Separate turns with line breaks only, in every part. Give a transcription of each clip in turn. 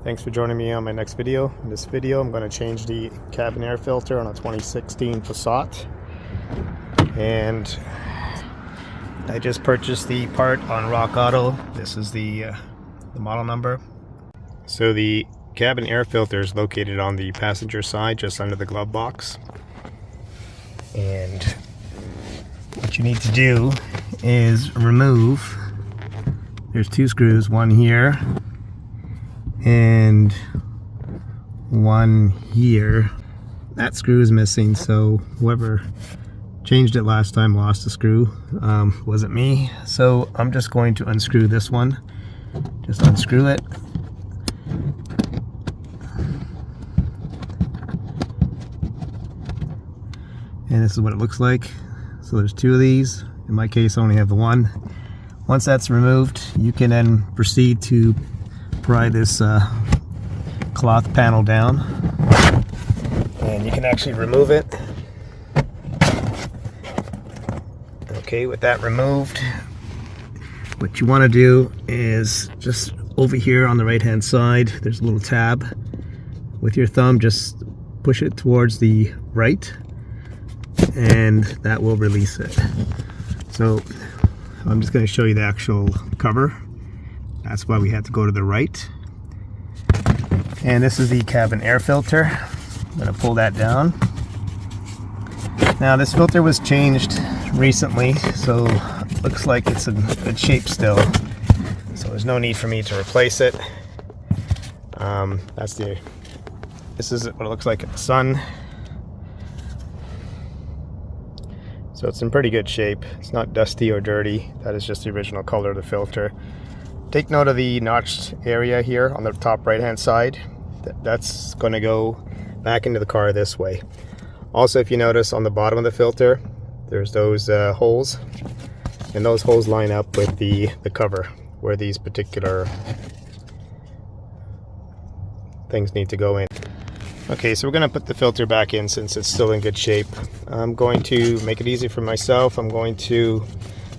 Thanks for joining me on my next video. In this video, I'm going to change the cabin air filter on a 2016 Passat. And I just purchased the part on Rock Auto. This is the model number. So the cabin air filter is located on the passenger side, just under the glove box. And what you need to do is remove, there's two screws, one here and one here. That screw is missing, so whoever changed it last time lost a screw. Wasn't me. So I'm just going to unscrew this one. Just unscrew it. And this is what it looks like. So there's two of these. In my case, I only have the one. Once that's removed, you can then proceed to pry this cloth panel down, and you can actually remove it. Okay, with that removed, what you want to do is just over here on the right hand side, there's a little tab. With your thumb, just push it towards the right, and that will release it. So I'm just going to show you the actual cover. That's why we had to go to the right. And this is the cabin air filter. I'm going to pull that down. Now this filter was changed recently, so it looks like it's in good shape still. So there's no need for me to replace it. This is what it looks like in the sun. So it's in pretty good shape. It's not dusty or dirty. That is just the original color of the filter. Take note of the notched area here on the top right hand side. That's going to go back into the car this way. Also, if you notice on the bottom of the filter, there's those holes, and those holes line up with the cover where these particular things need to go in. Okay, so we're going to put the filter back in since it's still in good shape. I'm going to make it easy for myself. I'm going to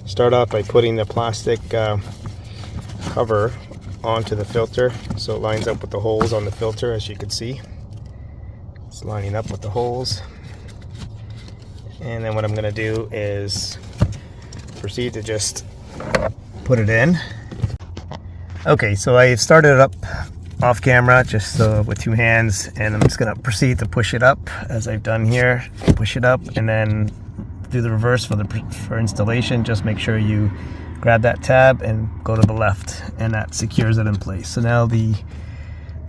start off by putting the plastic cover onto the filter so it lines up with the holes on the filter. As you can see, it's lining up with the holes. And then what I'm going to do is proceed to just put it in. Okay, so I started it up off camera just with two hands, and I'm just going to proceed to push it up as I've done here. Push it up and then do the reverse for installation. Just make sure you grab that tab and go to the left, and that secures it in place. So now the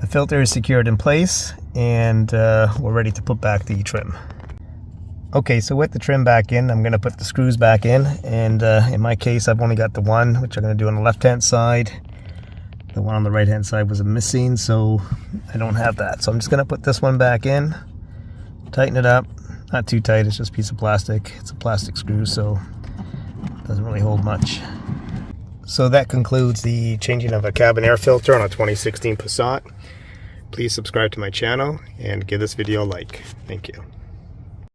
filter is secured in place, and we're ready to put back the trim. Okay, so with the trim back in, I'm going to put the screws back in, and in my case I've only got the one, which I'm going to do on the left hand side. The one on the right hand side was missing, so I don't have that. So I'm just going to put this one back in, tighten it up. Not too tight, it's just a piece of plastic. It's a plastic screw, so it doesn't really hold much. So that concludes the changing of a cabin air filter on a 2016 Passat. Please subscribe to my channel and give this video a like. Thank you.